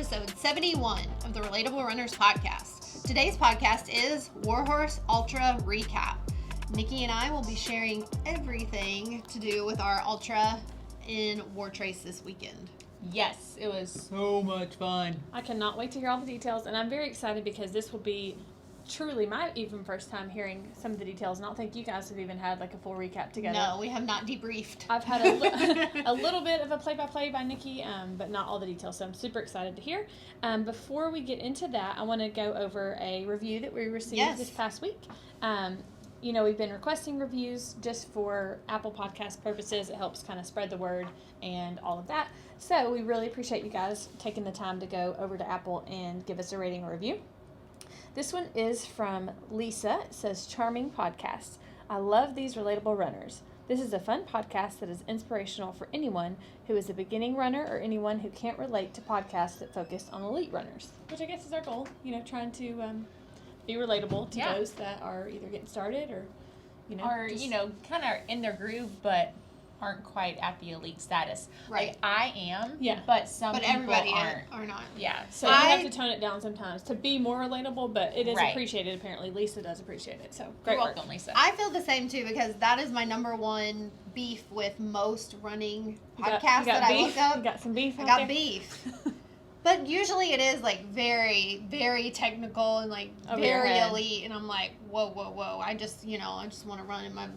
episode 71 of the Relatable Runners podcast. Today's podcast is Warhorse Ultra Recap. Niki and I will be sharing everything to do with our Ultra in Wartrace this weekend. Yes, it was so much fun. I cannot wait to hear all the details, and I'm very excited because this will be truly my even first time hearing some of the details, and I don't think you guys have even had like a full recap together. No, we have not debriefed. I've had a little bit of a play-by-play by Niki, but not all the details, so I'm super excited to hear. Before we get into that, I want to go over a review that we received this past week. We've been requesting reviews just for Apple Podcast purposes. It helps kind of spread the word and all of that. So we really appreciate you guys taking the time to go over to Apple and give us a rating or review. This one is from Lisa. It says, charming podcast. I love these relatable runners. This is a fun podcast that is inspirational for anyone who is a beginning runner or anyone who can't relate to podcasts that focus on elite runners, which I guess is our goal, trying to be relatable to those that are either getting started or, kind of in their groove, but aren't quite at the elite status. Right. Like, I am, Yeah. but some people everybody aren't. are not. Yeah. So you have to tone it down sometimes to be more relatable, but it is Right. appreciated. Apparently, Lisa does appreciate it. So Great great work. work, Lisa. I feel the same too because that is my number one beef with most running podcasts that I look up. You got some beef I out got there? beef. But usually it is like very, very technical and like Over your very head. elite, and I'm like, whoa. I just want to run in my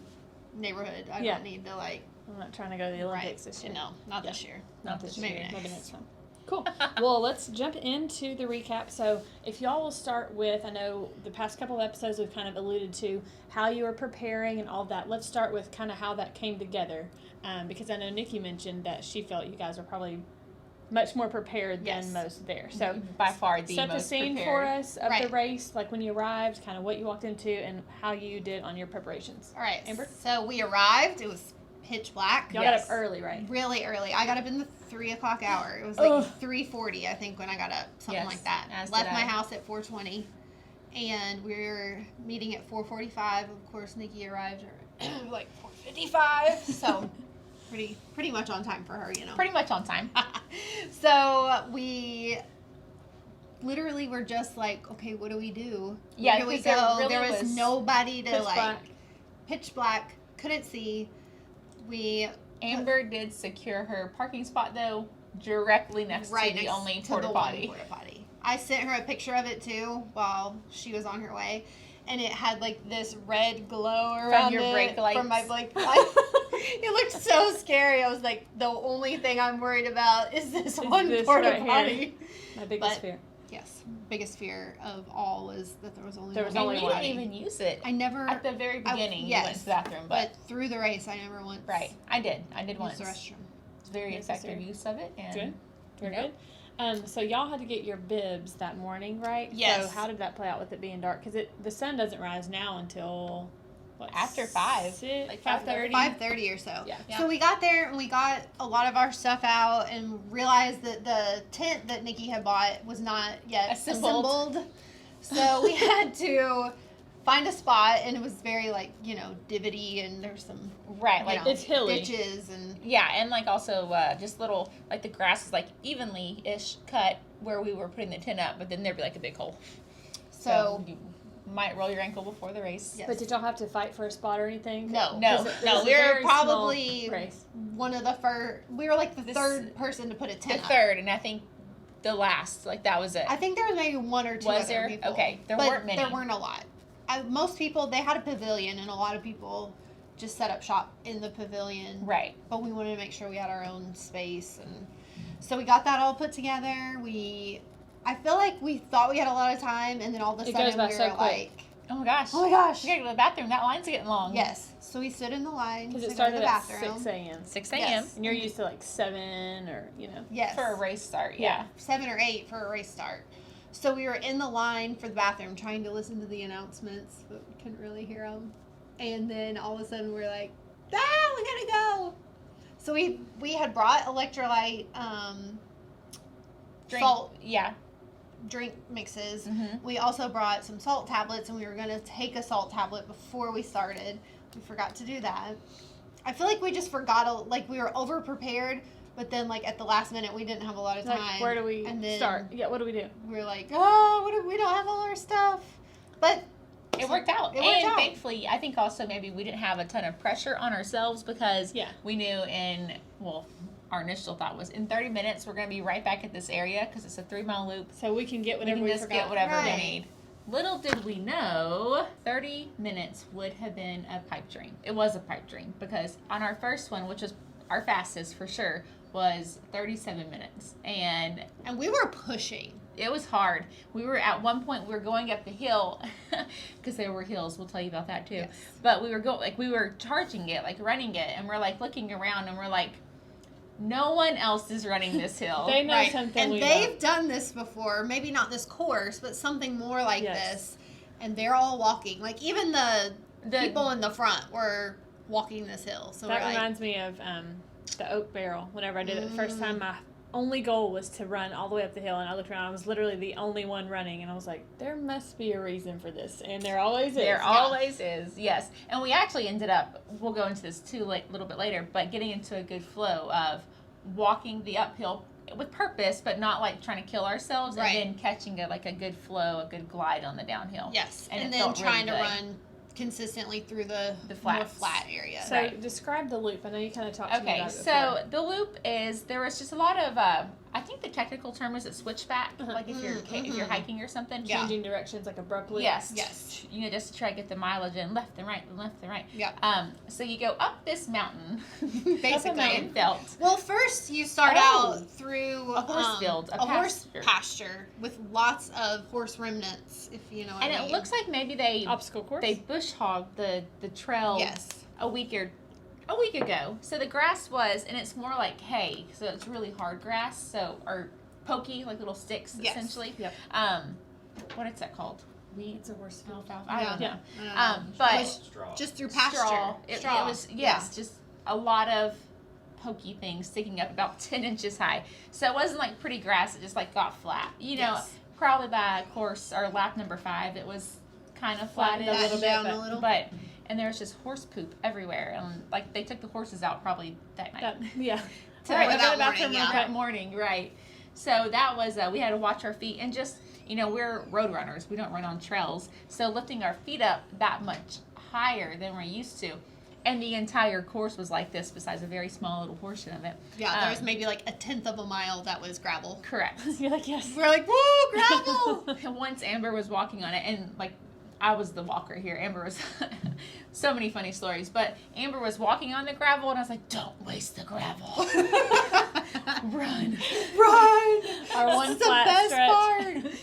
neighborhood. I don't need to like. I'm not trying to go to the Olympics this year. No, not this year. Not this Maybe year. next. Maybe next time. Cool. Well, let's jump into the recap. So if y'all will start with, I know the past couple of episodes we've kind of alluded to how you were preparing and all that. Let's start with kind of how that came together, because I know Niki mentioned that she felt you guys were probably much more prepared than most there. So by far the set most the scene prepared. for us of the Right. race, like when you arrived, kind of what you walked into and how you did on your preparations. All right, Amber? So we arrived. It was pitch black. Y'all got up early, right? Really early. I got up in the 3 o'clock hour. It was like 3:40, I think, when I got up, something like that. Left my house at 4:20, and we were meeting at 4:45. Of course, Niki arrived at like 4:55, so pretty much on time for her, Pretty much on time. So we literally were just like, okay, what do we do? Yeah, Where do we because there go? really There was was nobody to pitch like black. pitch black, couldn't see. Amber did secure her parking spot, though, directly next to the only porta potty. I sent her a picture of it, too, while she was on her way. And it had, like, this red glow around your brake lights. From my brake lights. It looked so scary. I was like, the only thing I'm worried about is this one porta potty. My biggest fear. Yes, biggest fear of all was that there was only There was one. only And you one. didn't even use it. I never... At the very beginning, you yes, went to the bathroom. But through the race, I never once... Right. I did once. used the restroom. It's very effective use of it. And Good. Very good. So y'all had to get your bibs that morning, right? Yes. So how did that play out with it being dark? Because the sun doesn't rise now until, what? After 5. 6, Like 5:30? 5:30 or so. Yeah. So we got there and we got a lot of our stuff out and realized that the tent that Niki had bought was not yet assembled. So we had to find a spot, and it was very divotty, and there's some it's hilly ditches and and like also just little, like, the grass is like evenly-ish cut where we were putting the tent up, but then there'd be like a big hole. So you might roll your ankle before the race. Yes. But did y'all have to fight for a spot or anything? No. We We were probably race. one of the first. We were like the third person to put a tent The up. third, and I think the last, like, that was it. I think there was maybe one or two Was other there? people. Okay, there but weren't many. There weren't a lot. Most people, they had a pavilion, and a lot of people just set up shop in the pavilion. Right. But we wanted to make sure we had our own space, and so we got that all put together. I feel like we thought we had a lot of time, and then all of a It sudden goes by we were so quick. like, Oh my gosh. "Oh my gosh!" We gotta go to the bathroom. That line's getting long. Yes. So we stood in the line Because to it go to started the at bathroom. 6 a.m. 6 a.m. Yes. And you're used to like 7 or, Yes. For a race start, yeah. 7 or 8 for a race start. So we were in the line for the bathroom trying to listen to the announcements, but we couldn't really hear them. And then all of a sudden we're like, we gotta go. So we had brought electrolyte salt drink mixes. Mm-hmm. We also brought some salt tablets, and we were going to take a salt tablet before we started. We forgot to do that. I feel like we just forgot, we were over prepared, But then, like, at the last minute, we didn't have a lot of time. Like, where do we start? Yeah, what do we do? We were like, oh, we don't have all our stuff. But it worked out. And thankfully, I think also maybe we didn't have a ton of pressure on ourselves because we knew our initial thought was in 30 minutes, we're going to be right back at this area because it's a 3-mile loop. So we can get whatever we need. Little did we know, 30 minutes would have been a pipe dream. It was a pipe dream because on our first one, which was our fastest for sure, was 37 minutes. And we were pushing. It was hard. We were at one point, we were going up the hill because there were hills. We'll tell you about that too. Yes. But we were charging it, like running it. And we're like looking around and we're like, no one else is running this hill. They know something. And they've done this before. Maybe not this course, but something more like this. And they're all walking. Like, even the people in the front were walking this hill. So that reminds me of the oak barrel. Whenever I did it the first time, my only goal was to run all the way up the hill. And I looked around. I was literally the only one running. And I was like, there must be a reason for this. And there always is. There always is, yes. And we actually ended up, we'll go into this too a little bit later, but getting into a good flow of walking the uphill with purpose, but not like trying to kill ourselves, and then catching a good flow, a good glide on the downhill. Yes, and then trying to run consistently through the more flat area. So describe the loop. I know you kind of talked to me about it before. So the loop is, there was just a lot of, I think the technical term is a switchback, like if you're hiking or something. Changing directions like abruptly. Yes. Just to try to get the mileage in, left and right. Yeah. So you go up this mountain, basically, in felt. Well, first you start out through a horse field, a horse pasture with lots of horse remnants, if you know what I mean. And it looks like maybe they obstacle course. They bush hogged the trail a week ago. So the grass was, and it's more like hay, so it's really hard grass, or pokey, like little sticks, essentially. Yep. What is that called? Weeds or horse alfalfa? I don't know. But just through pasture. Straw. It was, just a lot of pokey things sticking up about 10 inches high. So it wasn't like pretty grass, it just like got flat. Probably by course, or lap number 5, it was kind of flattened a little bit. And there was just horse poop everywhere. And like they took the horses out probably that night. That morning, right. So that was, we had to watch our feet and just, we're road runners. We don't run on trails. So lifting our feet up that much higher than we're used to. And the entire course was like this, besides a very small little portion of it. Yeah, there was maybe like a 1/10 of a mile that was gravel. Correct. You're like, yes. We're like, woo, gravel! And once Amber was walking on it, and like, I was the walker here. Amber was, so many funny stories, but Amber was walking on the gravel, and I was like, don't waste the gravel. Run. Our one the flat best stretch. part.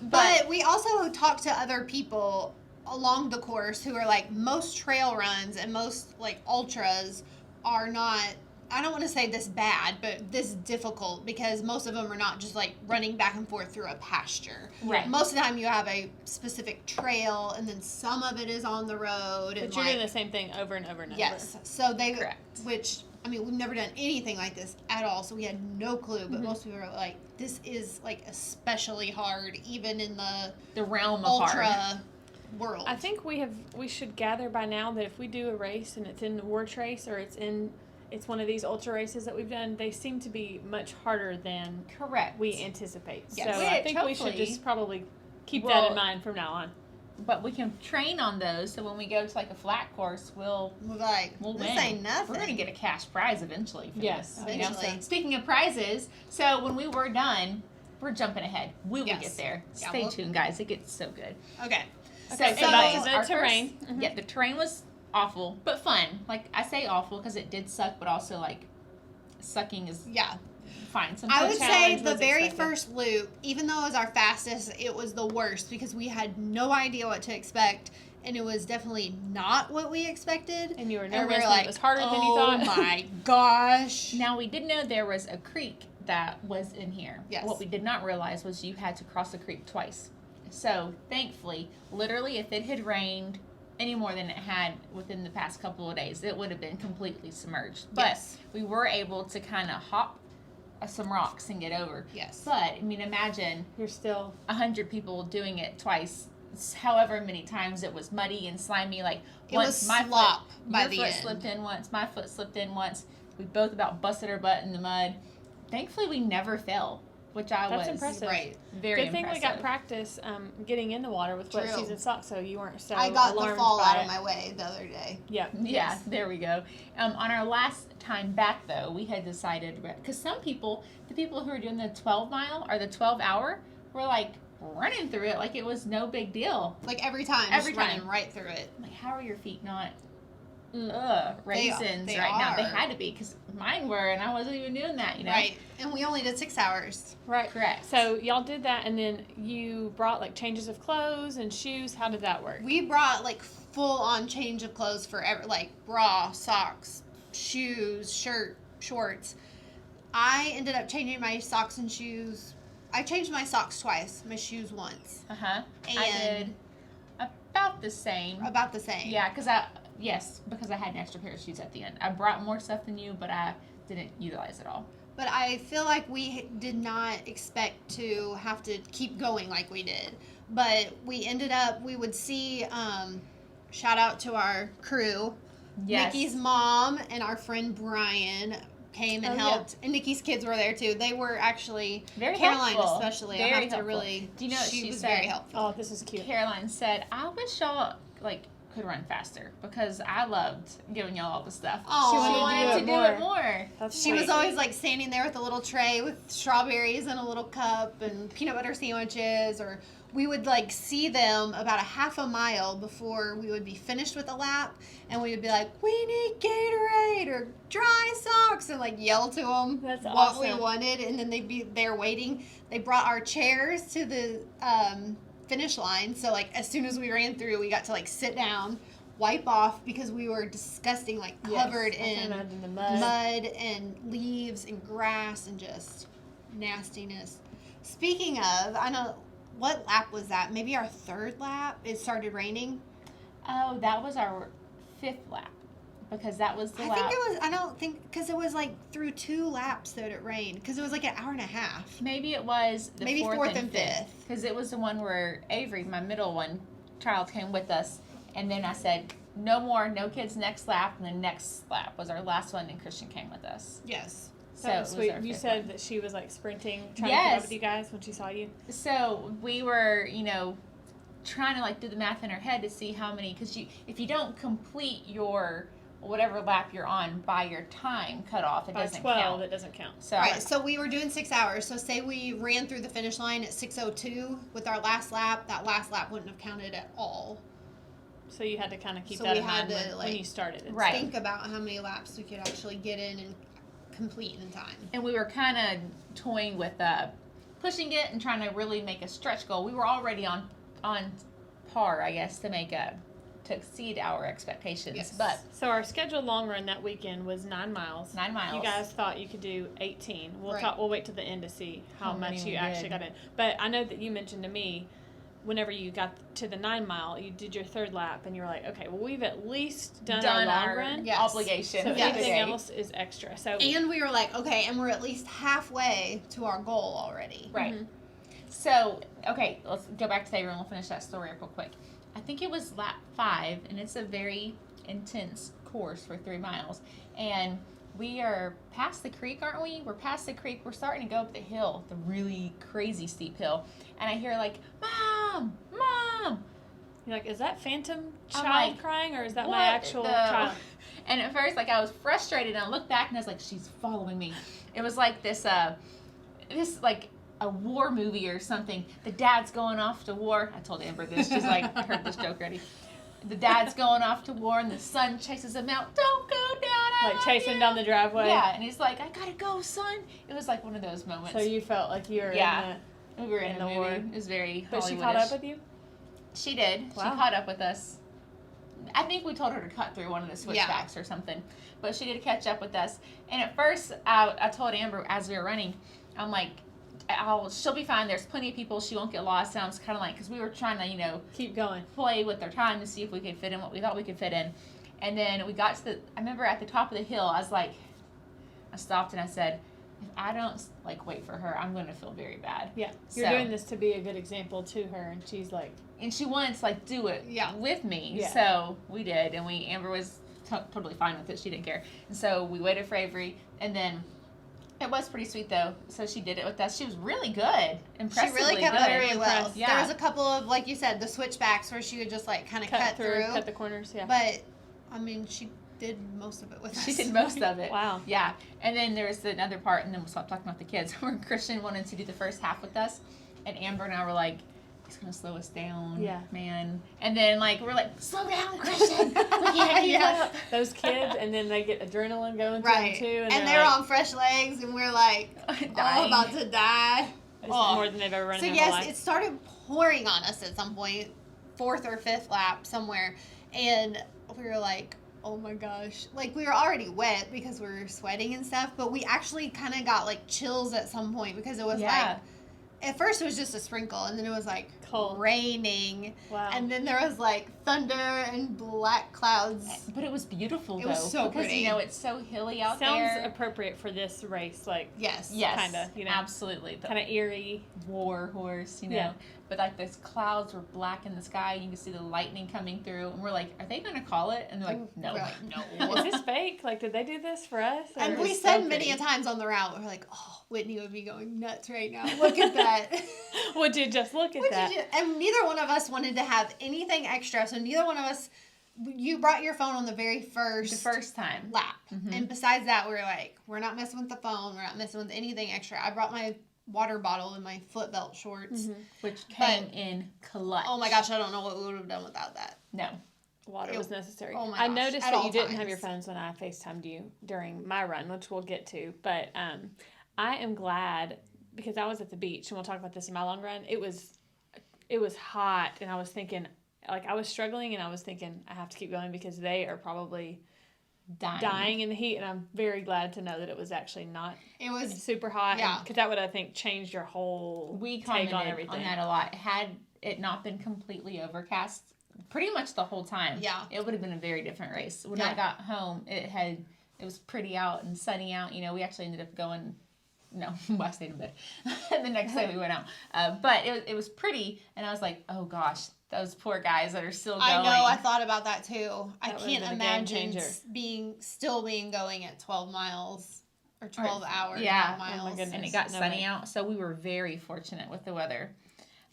But we also talked to other people along the course who are like, most trail runs and most like ultras are not, I don't want to say this bad, but this difficult, because most of them are not just like running back and forth through a pasture. Right. Most of the time you have a specific trail, and then some of it is on the road. But you're doing the same thing over and over and over. Yes. So which, I mean, we've never done anything like this at all, so we had no clue, but most people are like, this is like especially hard, even in the realm of ultra hard world. I think we should gather by now that if we do a race and it's in Wartrace, or it's one of these ultra races that we've done, they seem to be much harder than we anticipate. Yes. So I think we should just probably keep that in mind from now on. But we can train on those, so when we go to like a flat course, we'll this win. Ain't nothing. We're going to get a cash prize eventually for this. Eventually. So, speaking of prizes, so when we were done, we're jumping ahead. We will get there. Yeah, Stay tuned, guys. It gets so good. Okay. So the terrain. Yeah, the terrain was awful, but fun. Like, I say awful because it did suck, but also, like, sucking is fine. I would say the very first loop, even though it was our fastest, it was the worst because we had no idea what to expect, and it was definitely not what we expected. And you were nervous, and like, it was harder than you thought. Oh my gosh. Now, we did know there was a creek that was in here. Yes. What we did not realize was you had to cross the creek twice. So, thankfully, literally, if it had rained any more than it had within the past couple of days, it would have been completely submerged. But we were able to kind of hop some rocks and get over. Yes. But, I mean, imagine you're still 100 people doing it twice, however many times it was muddy and slimy. Like, it was my foot slipped in once, my foot slipped in once. We both about busted our butt in the mud. thankfully we never fell, which That's impressive. Right. Very Good thing impressive. we got practice getting in the water with wet season socks, so you weren't so I got alarmed the fall out by of my way the other day. Yeah. Yeah, there we go. On our last time back, though, we had decided, because some people, the people who were doing the 12-mile or the 12-hour, were like running through it like it was no big deal. Like every time. Running right through it. Like, how are your feet not raisins they right now? are. They had to be, because mine were, and I wasn't even doing that, you know? Right. And we only did 6 hours. Right. Correct. So y'all did that, and then you brought like changes of clothes and shoes. How did that work? We brought like full-on change of clothes for like bra, socks, shoes, shirt, shorts. I ended up changing my socks and shoes. I changed my socks twice, my shoes once. Uh-huh. And I did about the same. About the same. Yeah, because I had an extra pair of shoes at the end. I brought more stuff than you, but I didn't utilize it all. But I feel like we did not expect to have to keep going like we did. But we ended up, we would see, shout out to our crew. Yes. Nikki's mom and our friend Brian came and helped. Yeah. And Nikki's kids were there too. They were actually, very Caroline helpful. especially. Very I have helpful. to really, do you know what she was said? very helpful. Oh, this is cute. Caroline said, I wish y'all, could run faster, because I loved giving y'all all the stuff. Oh, she wanted to do it more. That's she was always like standing there with a little tray with strawberries and a little cup and peanut butter sandwiches, or we would like see them about a half a mile before we would be finished with a lap, and we would be like, we need Gatorade or dry socks, and like yell to them what we wanted, and then they'd be there waiting. They brought our chairs to the finish line, so like as soon as we ran through, we got to like sit down, wipe off, because we were disgusting, like covered in the mud and leaves and grass and just nastiness. Speaking of, I know, what lap was that? Maybe our third lap. It started raining. Oh, that was our 5th lap, because that was the lap. I think it was. I don't think, because it was like through 2 laps that it rained, because it was like an hour and a half. Maybe it was the maybe 4th and 5th, because it was the one where Avery, my middle one, child, came with us, and then I said, no more, no kids next lap, and the next lap was our last one, and Christian came with us. Yes. So that was sweet. You said that she was like sprinting, trying to keep up with you guys when she saw you. So we were, trying to like do the math in her head to see how many, because if you don't complete your whatever lap you're on by your time cutoff, it doesn't count. It doesn't count. So right. So we were doing 6 hours. So say we ran through the finish line at 6:02 with our last lap. That last lap wouldn't have counted at all. So you had to kind of keep that in mind when you started. Right. Think about how many laps we could actually get in and complete in time. And we were kind of toying with pushing it and trying to really make a stretch goal. We were already on par, I guess, to exceed our expectations. Yes. But so our scheduled long run that weekend was 9 miles. 9 miles. You guys thought you could do 18. We'll wait till the end to see how much you actually got in. But I know that you mentioned to me, whenever you got to the 9 mile, you did your 3rd lap, and you were like, okay, well, we've at least done our long run. Obligation. So anything else is extra. And we were like, okay, and we're at least halfway to our goal already. Right. Mm-hmm. So, okay, let's go back to Avery and we'll finish that story up real quick. I think it was lap 5, and it's a very intense course for 3 miles. And we are past the creek, aren't we? We're past the creek. We're starting to go up the hill, the really crazy steep hill. And I hear like, Mom! Mom! You're like, is that phantom child crying, or is that my actual child? And at first, I was frustrated, and I looked back, and I was like, she's following me. It was like this a war movie or something. The dad's going off to war. I told Amber this. She's like, I heard this joke already. The dad's going off to war, and the son chases him out. Don't go down. Like chasing him down the driveway. Yeah, and he's like, I gotta go, son. It was like one of those moments. So you felt like you were we were in the movie. War. It was very But Hollywoodish. she caught up with you? She did. Wow. She caught up with us. I think we told her to cut through one of the switchbacks or something. But she did catch up with us. And at first, I told Amber as we were running, I'm like, she'll be fine. There's plenty of people. She won't get lost. And I was kind of like, because we were trying to, keep going, play with their time to see if we could fit in what we thought we could fit in. And then we got to I remember at the top of the hill, I was like, I stopped and I said, if I don't, wait for her, I'm going to feel very bad. Yeah. You're doing this to be a good example to her, and she's like... And she wanted to, do it with me. Yeah. So we did, and Amber was totally fine with it. She didn't care. And so we waited for Avery, and then It was pretty sweet, though. So she did it with us. She was really good. Impressively She really kept good. very well. Yeah. There was a couple of, like you said, the switchbacks where she would just, like, kind of cut through. Cut the corners, yeah. But, I mean, she did most of it with us. She did most of it. Wow. Yeah. And then there's another part, and then we'll stop talking about the kids, where Christian wanted to do the first half with us, and Amber and I were like, he's going to slow us down, man. And then, like, we're like, slow down, Christian. We can't keep up. Those kids, and then they get adrenaline going to them, too. And they're on fresh legs, and we're, like, all about to die. More than they've ever run in their whole life. It started pouring on us at some point, 4th or 5th lap somewhere, and we were like, oh my gosh. Like, we were already wet because we were sweating and stuff, but we actually kind of got, like, chills at some point because it was, like, at first it was just a sprinkle, and then it was, like, cold, raining. Wow. And then there was, like, thunder and black clouds. But it was beautiful, though. It was so because, pretty. you know, it's so hilly out there. Sounds appropriate for this race, like. Yes. Kind of, you know. Absolutely. Kind of eerie. Warhorse, you know. Yeah. But, like, those clouds were black in the sky, and you could see the lightning coming through, and we're like, are they going to call it? And they're like, no. We're like, no. Is this fake? Like, did they do this for us? And we said many a times on the route, we're like, oh, Whitney would be going nuts right now. Look at that. Would you just look at that? And neither one of us wanted to have anything extra, so neither one of us, you brought your phone on the very first time lap. Mm-hmm. And besides that, we were like, we're not messing with the phone, we're not messing with anything extra. I brought my water bottle in my flip belt shorts. Which came in clutch. Oh my gosh, I don't know what we would have done without that. No. Water was necessary. Oh my gosh, I noticed that you didn't times. have your phones when I FaceTimed you during my run, which we'll get to. But I am glad, because I was at the beach, and we'll talk about this in my long run. It was hot, and I was thinking, like, I was struggling, and I was thinking, I have to keep going because they are probably dying in the heat, and I'm very glad to know that it was actually not. It was super hot, because that would, I think, change your whole take on everything. On that a lot. Had it not been completely overcast, pretty much the whole time, it would have been a very different race. When I got home, it was pretty out and sunny out. You know, we actually ended up going. No, I stayed in bed. And the next day we went out, but it was pretty, and I was like, oh gosh. Those poor guys that are still going. I know. I thought about that too. I can't imagine still being going at 12 miles or 12 hours. Yeah. Miles. Oh my goodness. And it got sunny out, so we were very fortunate with the weather.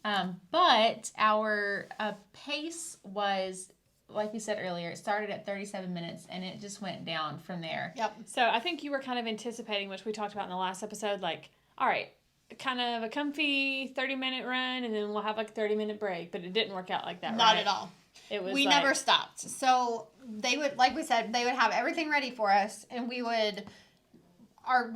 But our pace was, like we said earlier, it started at 37 minutes, and it just went down from there. Yep. So I think you were kind of anticipating, which we talked about in the last episode, like, all right, kind of a comfy 30-minute run, and then we'll have like a 30-minute break. But it didn't work out like that, Not at all. It was. We never stopped. So they would, like we said, they would have everything ready for us, and we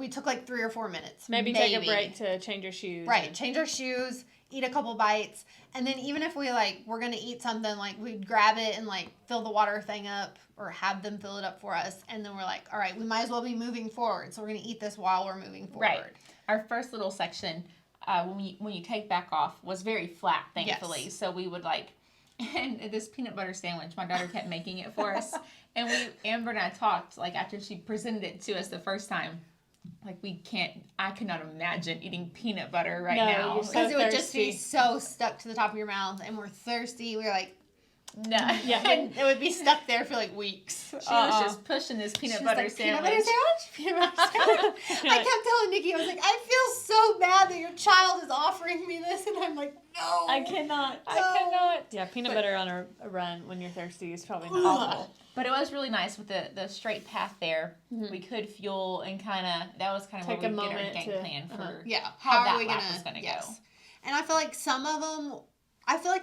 took like 3 or 4 minutes. Maybe take a break to change your shoes. Right, change our shoes, eat a couple bites, and then even if we we're gonna eat something, like we'd grab it and like fill the water thing up or have them fill it up for us, and then we're like, all right, we might as well be moving forward, so we're gonna eat this while we're moving forward. Right. Our first little section, when you take back off, was very flat, thankfully. Yes. So we would and this peanut butter sandwich, my daughter kept making it for us, and Amber and I talked after she presented it to us the first time. I could not imagine eating peanut butter now. Because it would just be so stuck to the top of your mouth, and we're thirsty. We were like, no. Yeah. And it would be stuck there for weeks. She was just pushing this peanut butter sandwich. Peanut butter sandwich? I kept telling Nikki, I was like, I feel so bad that your child is offering me this, and I'm like, no. I cannot. Yeah, peanut butter on a run when you're thirsty is probably not awful. But it was really nice with the straight path there. Mm-hmm. We could fuel and that was kind of where we get our game plan for how that lap was going to go. And I feel like some of them,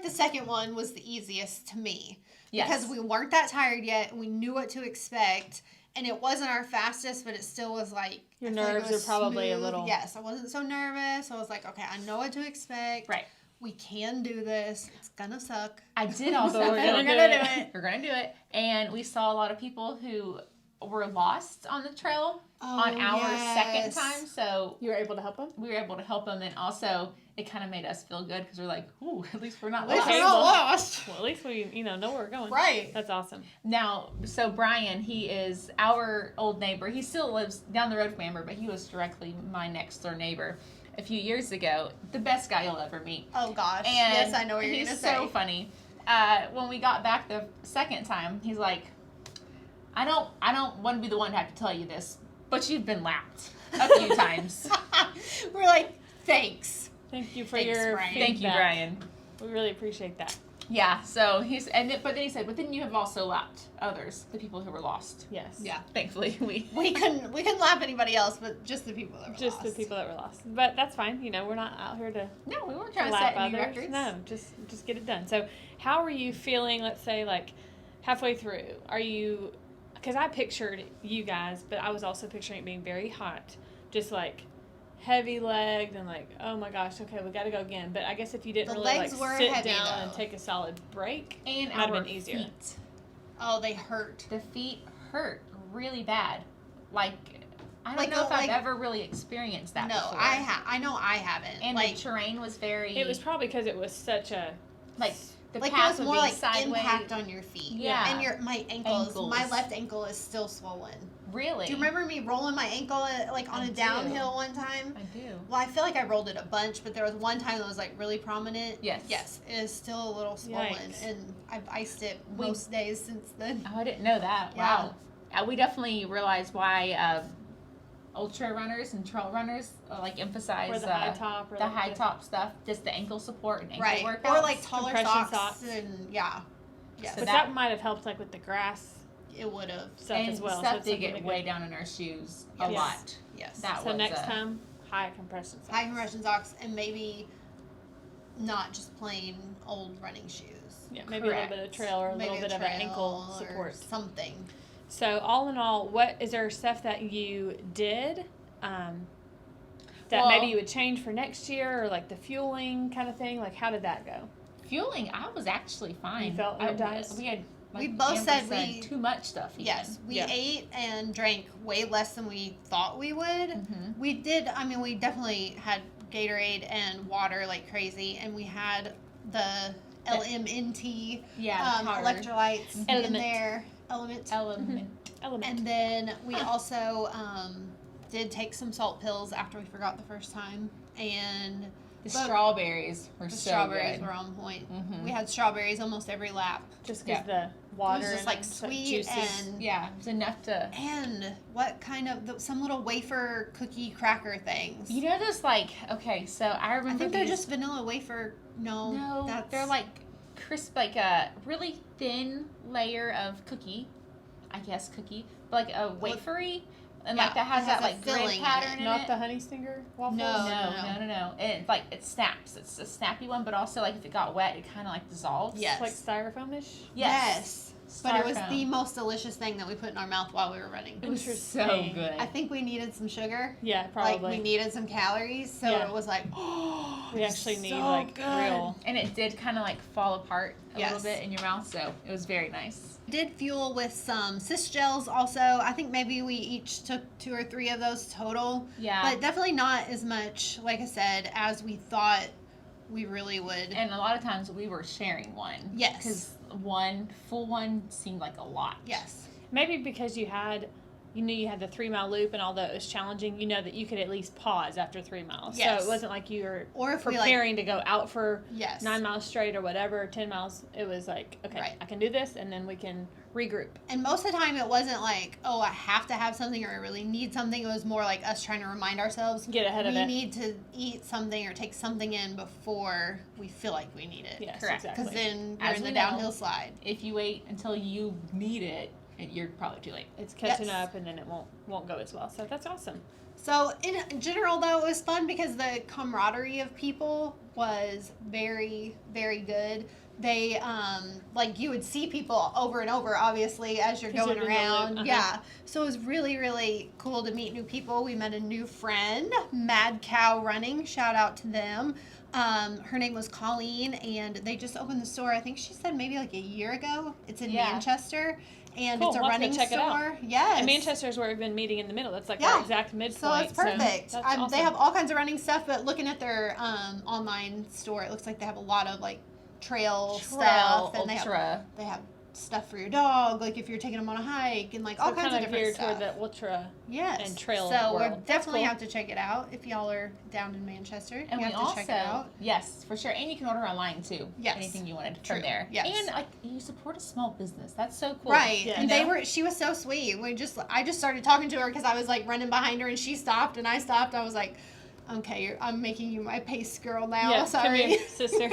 the second one was the easiest to me. Yes. Because we weren't that tired yet. We knew what to expect. And it wasn't our fastest, but it still was your nerves are probably smooth. A little. Yes, I wasn't so nervous. I was like, okay, I know what to expect. Right. We can do this. It's gonna suck. I did also. We're gonna do it. We're gonna do it. And we saw a lot of people who were lost on the trail on our second time. So you were able to help them? We were able to help them, and also it kind of made us feel good because we're like, ooh, at least we're not lost. Well, at least we know where we're going. Right. That's awesome. Now, so Brian, he is our old neighbor. He still lives down the road from Amber, but he was directly my next door neighbor. A few years ago, the best guy you'll ever meet. Oh gosh! And yes, I know what you're gonna say. He's so funny. When we got back the second time, he's like, "I don't want to be the one to have to tell you this, but you've been lapped a few times. We're like, thanks. Thank you for your Brian. feedback. Thank you, Brian. We really appreciate that. Yeah, so but then he said, but then you have also lapped others, the people who were lost. Yes. Yeah. Thankfully, we couldn't lap anybody else, but just the people that were just lost. the people that were lost. But that's fine. You know, we're not out here to No, we weren't trying to lap set any others. records. No, just get it done. So, how are you feeling? Let's say like halfway through. Are you? Because I pictured you guys, but I was also picturing it being very hot, just like heavy legged and like, oh my gosh, okay, we got to go again. But I guess if you didn't The really legs like were sit heavy, down though. and take a solid break, And might have our been easier. feet. Oh, they hurt. The feet hurt really bad. Like, I don't Like, know if I've like- ever really experienced that No, before. I know I haven't. And like, the terrain was very... It was probably because it was such a like, the like it path was would more be like sideways. impact on your feet. Yeah. And my ankles, my left ankle is still swollen. Really? Do you remember me rolling my ankle like on I a do. downhill one time? I do. Well, I feel like I rolled it a bunch, but there was one time that was like really prominent. Yes. Yes, it is still a little swollen, Yikes. and I've iced it most days since then. Oh, I didn't know that. Yeah. Wow. We definitely realized why ultra runners and trail runners like emphasize or the high top, or the like high top stuff, just the ankle support and ankle Right, workouts. or like taller compression socks, and yeah, So but that- that might have helped like with the grass it would have. stuff and as well. stuff it's did something get to way down in our shoes a Yes. lot. Yes. That So was next time, high compression socks. High compression socks, and maybe not just plain old running shoes. Yeah, maybe a little bit of trail or a Maybe little bit of an ankle trail or support. something. So all in all, what is there stuff that you did that Well- maybe you would change for next year, or like the fueling kind of thing? Like how did that go? Fueling, I was actually fine. You felt energized? We had. We both Amber said we- too much stuff. Even. Yes, we Yeah. ate and drank way less than we thought we would. Mhm. We did. I mean, we definitely had Gatorade and water like crazy, and we had the LMNT Yeah. powder. electrolytes in Element. there. Element. Element. Element. And then we also did take some salt pills after we forgot the first time, and The But- strawberries were the so strawberries good. were on point. Mhm. We had strawberries almost every lap. Just because Yeah. the water It was just and like some sweet juices. and Yeah, it was enough to. And what kind of some little wafer cookie cracker things? You know those like okay, so I remember. I think they're these- just vanilla wafer. No, no, they're like crisp, like a really thin layer of cookie. I guess cookie, but like a wafery, and Yeah, like that has it that has a like grid filling in pattern it. in Not it. the honey stinger waffles. No. No. And it's like it snaps. It's a snappy one, but also like if it got wet, it kind of like dissolves. Yes. Like styrofoamish. Yes. But it was Styrofoam. the most delicious thing that we put in our mouth while we were running. It was so Interesting. good. I think we needed some sugar. Yeah, probably. Like we needed some calories, so Yeah. it was like, oh, We actually need so like good. real. And it did kind of like fall apart a Yes. little bit in your mouth, so it was very nice. Did fuel with some cyst gels also. I think maybe we each took 2 or 3 of those total. Yeah. But definitely not as much, like I said, as we thought we really would. And a lot of times we were sharing one. Yes. Because full one seemed like a lot. Yes. Maybe because you knew you had the 3 mile loop, and although it was challenging, you know that you could at least pause after 3 miles. Yes. So it wasn't like you were Or if we preparing to go out for yes. 9 miles straight or whatever, 10 miles. It was like, okay, Right. I can do this, and then we can regroup. And most of the time it wasn't like, oh, I have to have something or I really need something. It was more like us trying to remind ourselves Get ahead of we it. need to eat something or take something in before we feel like we need it. Yes, Correct. exactly. Because then you're As in the we know. downhill slide. If you wait until you need it, you're probably too late. It's catching Yes. up, and then it won't go as well. So that's awesome. So in general, though, it was fun because the camaraderie of people was very, very good. They, like, you would see people over and over, obviously, as you're 'Cause going you're in the around. loop, uh-huh. Yeah. So it was really, really cool to meet new people. We met a new friend, Mad Cow Running. Shout out to them. Her name was Colleen, and they just opened the store, I think she said maybe like a year ago. It's in Yeah. Manchester. And Cool, it's a we'll have to running check it out. store. Yes. And Manchester is where we've been meeting in the middle. That's like Yeah. our exact midpoint. So it's perfect. that's awesome. They have all kinds of running stuff, but looking at their online store, it looks like they have a lot of like trail stuff, and Ultra. they have stuff for your dog, like if you're taking them on a hike, and like all kinds of different stuff. Toward the ultra and trail so world. we definitely have to check it out if y'all are down in Manchester. And you we have to check it out. Yes, for sure. And you can order online too. Yes. Anything you wanted from there. Yes. And like you support a small business. That's so cool. Right. Yeah. And she was so sweet. I just started talking to her because I was like running behind her and she stopped and I stopped. I was like, okay, I'm making you my pace girl now. Yeah, sorry. come here, sister.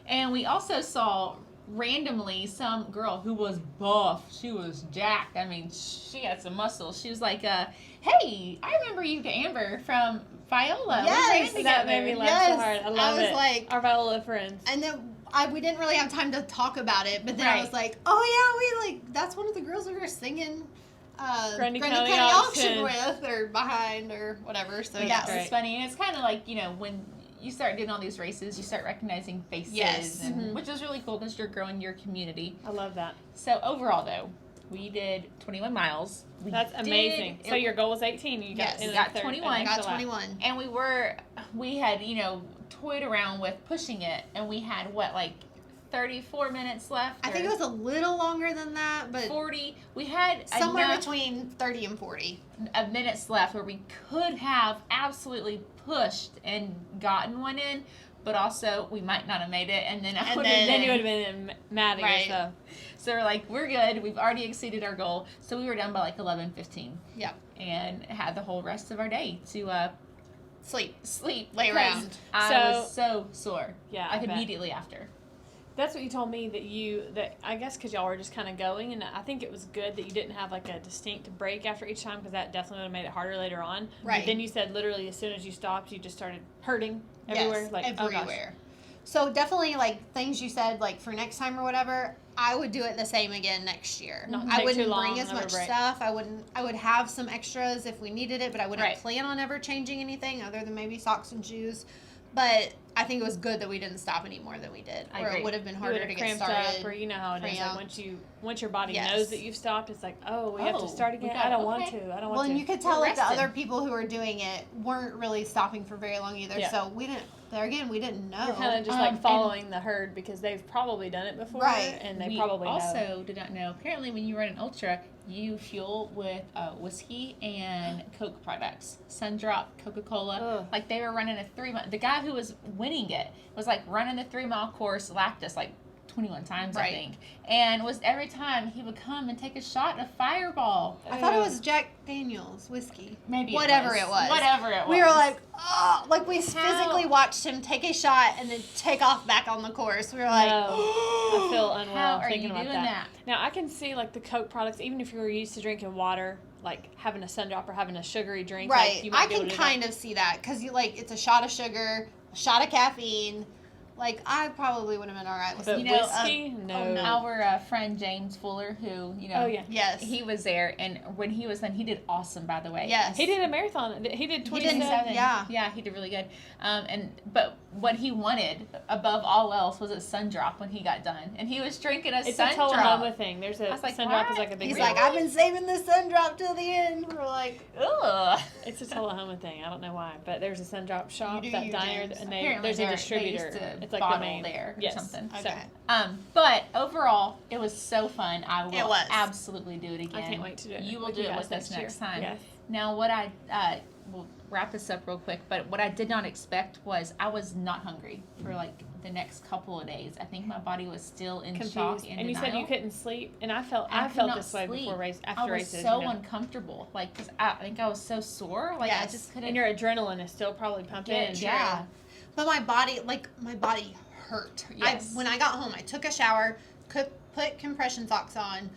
And we also saw randomly some girl who was buff. She was jacked. I mean, she had some muscles. She was like, hey, I remember you, Amber, from Viola. Yes, that made me laugh so hard. I love it. Like, our Viola friends. And then we didn't really have time to talk about it, but then I was like, oh yeah, that's one of the girls we were singing Grundy County Auction with or behind or whatever. So yeah, it was funny. And it's kind of like, when you start doing all these races, you start recognizing faces, which is really cool because you're growing your community. I love that. So overall, though, we did 21 miles. That's amazing. So your goal was 18. You got 21. I got 21. And we had, toyed around with pushing it, and we had 34 minutes left. I think it was a little longer than that, but 40. We had somewhere between 30 and 40 minutes left where we could have absolutely pushed and gotten one in, but also we might not have made it, and then then you would have been mad at yourself. So we're like, we're good. We've already exceeded our goal. So we were done by 11:15. Yeah. And had the whole rest of our day to sleep, lay around. I was so sore. Yeah, like immediately after. That's what you told me that I guess because y'all were just kind of going, and I think it was good that you didn't have a distinct break after each time because that definitely would have made it harder later on. Right. But then you said literally as soon as you stopped, you just started hurting everywhere. Yes, everywhere. So definitely things you said for next time or whatever, I would do it the same again next year. I wouldn't bring as much stuff. I would have some extras if we needed it, but I wouldn't plan on ever changing anything other than maybe socks and shoes. But I think it was good that we didn't stop any more than we did, or it would have been harder to get started. Up, or you know how it is. Like once your body knows that you've stopped, it's like, we have to start again. I don't want to. Well, and you could tell the other people who were doing it weren't really stopping for very long either. Yeah. So we didn't. There again, we didn't know. You're kind of just following the herd because they've probably done it before, and they probably also did not know. Apparently, when you run an ultra, you fuel with whiskey and Coke products. Sundrop, Coca-Cola. Like they were running a 3-mile. The guy who was winning it was running the 3-mile course, lapped us 21 times, I think. And was every time he would come and take a shot of Fireball. I thought it was Jack Daniel's whiskey. Maybe whatever it was. We were like, we physically watched him take a shot and then take off back on the course. We were like, I feel unwell thinking about that. Now I can see the Coke products, even if you were used to drinking water, having a Sundrop or having a sugary drink. Right. I can kind of see that because it's a shot of sugar, a shot of caffeine. I probably would have been all right with whiskey. No. Our friend James Fuller, who yes, he was there, and when he was done, he did awesome. By the way, yes, he did a marathon. He did 27. Yeah, he did really good. But what he wanted above all else was a Sundrop when he got done, and he was drinking a Sundrop. It's a Tullahoma thing. There's a Sundrop is a big. He's like, I've been saving this Sundrop till the end. We're like, ugh. It's a Tullahoma thing. I don't know why, but there's a Sundrop shop, that diner, James. and there's a distributor. It's like the main there or something. Okay. But overall, it was so fun. I will was. absolutely do it again. I can't wait to do it. You will do it with us next time. Yes. Now, we'll wrap this up real quick, but what I did not expect was I was not hungry for the next couple of days. I think my body was still in shock and you denial. said you couldn't sleep, and I felt this way before races. I was so uncomfortable, because I think I was so sore. I just couldn't. And your adrenaline is still probably pumping. Yeah. But my body hurt. Yes. When I got home, I took a shower, put compression socks on,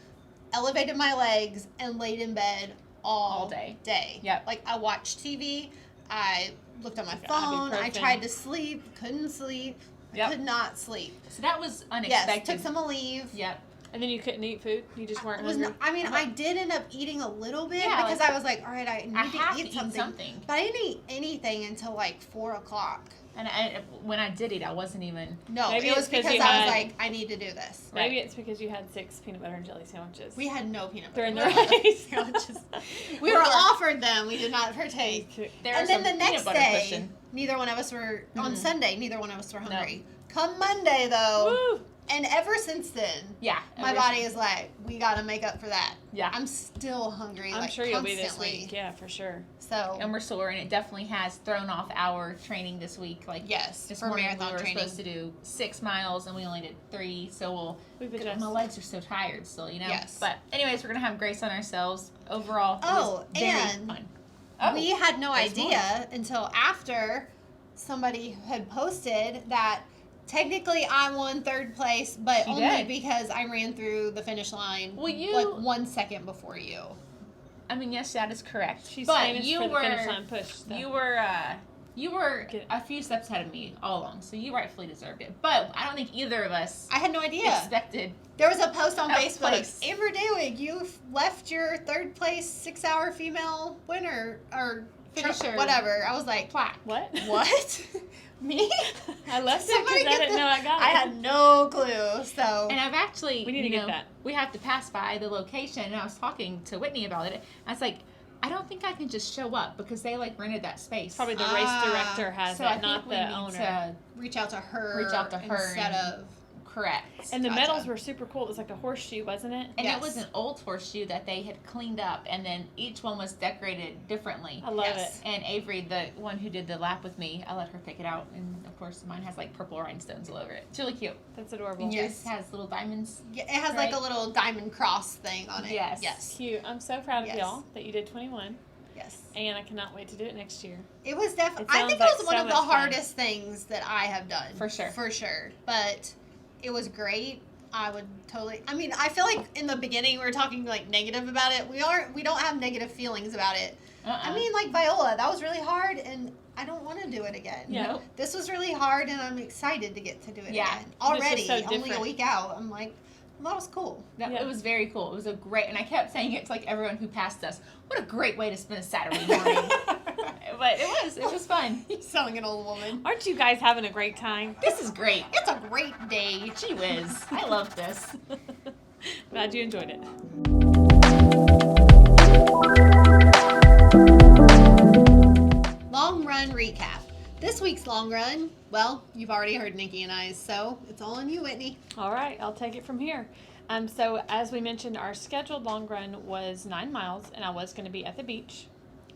elevated my legs, and laid in bed all day. Yep. I watched TV. I looked on my phone. I tried to sleep. Couldn't sleep. I could not sleep. So that was unexpected. Yes, took some Aleve. Yep. And then you couldn't eat food? You just weren't hungry? I did end up eating a little bit because I was like, all right, I need to eat something. But I didn't eat anything until 4 o'clock. And when I did eat, I wasn't even... No, it was because I was like, I need to do this. Maybe it's because you had 6 peanut butter and jelly sandwiches. We had no peanut butter and jelly sandwiches. We were offered them. We did not partake. And then the next day, neither one of us were... On Sunday, neither one of us were hungry. No. Come Monday, though... Woo! And ever since then, my body is like, we got to make up for that. Yeah. I'm still hungry. I'm sure you'll be this week. Yeah, for sure. So, and we're sore, and it definitely has thrown off our training this week. Like, this morning we were supposed to do 6 miles, and we only did 3. So my legs are so tired still, you know? Yes. But anyways, we're going to have grace on ourselves. Overall, it was very fun. We had no idea until after somebody had posted that technically I won 3rd place, but only because I ran through the finish line like 1 second before you. I mean, yes, that is correct. She's famous for the finish line push. You were a few steps ahead of me all along, so you rightfully deserved it. But I don't think either of us I had no idea. Expected. There was a post on Facebook. Amber Dewig, you've left your 3rd place 6-hour female winner or finisher, whatever. I was like, plaque. What? Me? I left it because I didn't know I got it. I had no clue. So, and I've actually, we need to get that. We have to pass by the location, and I was talking to Whitney about it. I was like, I don't think I can just show up because they like rented that space. Probably the race director has it, not the owner. To reach out to her instead of. Correct. And the medals were super cool. It was like a horseshoe, wasn't it? And it was an old horseshoe that they had cleaned up, and then each one was decorated differently. I love it. And Avery, the one who did the lap with me, I let her pick it out, and of course mine has like purple rhinestones all over it. It's really cute. That's adorable. And yours has little diamonds. Yeah, it has like a little diamond cross thing on it. Yes. Cute. I'm so proud of y'all that you did 21. Yes. And I cannot wait to do it next year. It was definitely, I think it was one of the hardest things that I have done. For sure. For sure. But it was great. I would totally, I mean, I feel like in the beginning we were talking like negative about it. We don't have negative feelings about it. I mean, like Viola, that was really hard and I don't want to do it again. Yeah. This was really hard and I'm excited to get to do it again. Already, only a week out. I'm like, well, that was cool. It was very cool. It was a great, and I kept saying it to like everyone who passed us. What a great way to spend a Saturday morning. But it was fun. You're selling an old woman. Aren't you guys having a great time? This is great. It's a great day. Gee whiz. I love this. Glad you enjoyed it. Long run recap. This week's long run, well, you've already heard Niki and I, so it's all on you, Whitney. All right, I'll take it from here. So as we mentioned, our scheduled long run was 9 miles, and I was going to be at the beach.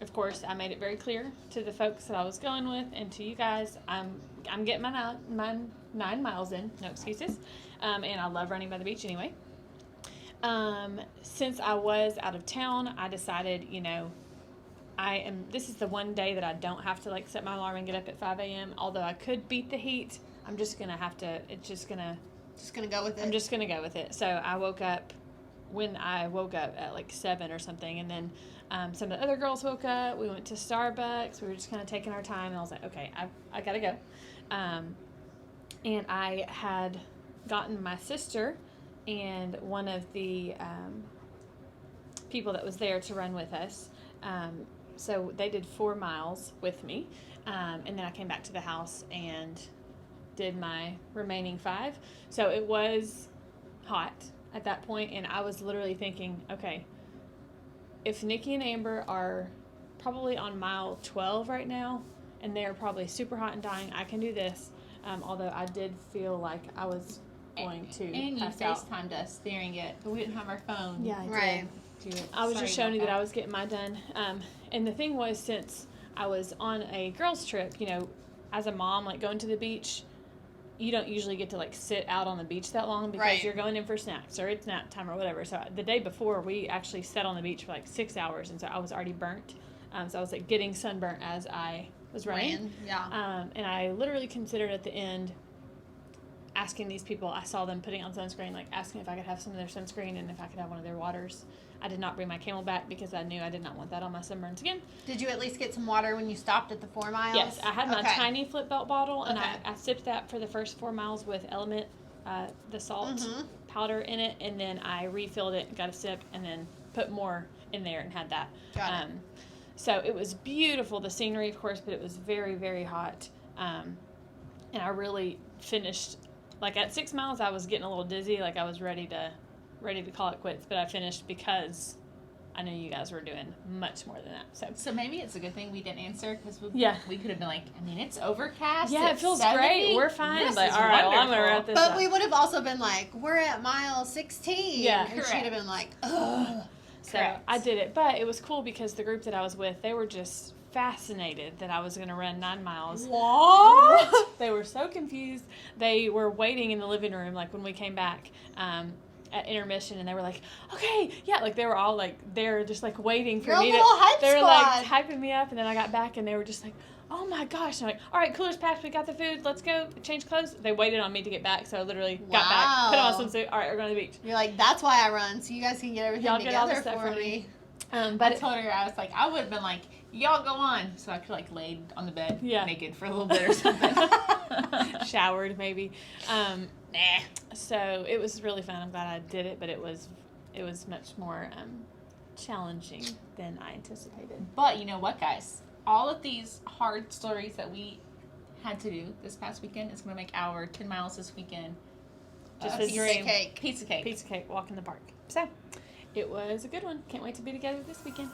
Of course, I made it very clear to the folks that I was going with and to you guys, I'm getting my 9 miles in, no excuses, and I love running by the beach anyway. Since I was out of town, I decided, this is the one day that I don't have to like set my alarm and get up at 5 a.m. Although I could beat the heat, I'm just going to have to, Just gonna go with it. I'm just going to go with it. So I woke up at like 7 or something, and then some of the other girls woke up. We went to Starbucks. We were just kind of taking our time, and I was like, okay, I got to go. And I had gotten my sister and one of the people that was there to run with us. So they did 4 miles with me, and then I came back to the house and did my remaining 5. So it was hot at that point, and I was literally thinking, okay, if Niki and Amber are probably on mile 12 right now, and they're probably super hot and dying, I can do this. Although I did feel like I was going to and you pass out. FaceTimed us during it, but we didn't have our phone. Yeah, I did. Right. I was just showing you that I was getting mine done. And the thing was, since I was on a girls' trip, as a mom, like going to the beach, you don't usually get to like sit out on the beach that long because you're going in for snacks or it's nap time or whatever. So the day before, we actually sat on the beach for like 6 hours, and so I was already burnt. So I was like getting sunburnt as I was running. And I literally considered at the end asking these people, I saw them putting on sunscreen, like asking if I could have some of their sunscreen and if I could have one of their waters. I did not bring my Camelback because I knew I did not want that on my sunburns again. Did you at least get some water when you stopped at the 4 miles? Yes, I had my tiny flip belt bottle, and I sipped that for the first 4 miles with Element, the salt powder in it, and then I refilled it, got a sip, and then put more in there and had that. Got it. So it was beautiful, the scenery, of course, but it was very, very hot. And I really finished, like at 6 miles, I was getting a little dizzy, like I was ready to call it quits, but I finished because I know you guys were doing much more than that. So maybe it's a good thing we didn't answer because we could have been like, I mean, it's overcast. Yeah, it feels 70. Great. We're fine. This like, all right, well, I'm going to wrap this up. But we would have also been like, we're at mile 16. Yeah, and she'd have been like, ugh. So I did it. But it was cool because the group that I was with, they were just fascinated that I was going to run 9 miles. What? They were so confused. They were waiting in the living room, like when we came back at intermission, and they were like, okay, yeah, like they were all like, they're just like waiting for You're me. A little hype they were squad. like hyping me up, and then I got back and they were just like, oh my gosh. And I'm like, all right, cooler's packed, we got the food, let's go change clothes. They waited on me to get back, so I literally got back, put on a swimsuit, all right, we're going to the beach. You're like, that's why I run, so you guys can get everything Y'all together get all the stuff for me. But I told her, I was like, I would have been like, y'all go on, so I could like lay on the bed naked for a little bit or something. Showered maybe. So it was really fun. I'm glad I did it, but it was much more challenging than I anticipated. But you know what, guys? All of these hard stories that we had to do this past weekend is going to make our 10 miles this weekend just a piece of cake. Walk in the park. So it was a good one. Can't wait to be together this weekend.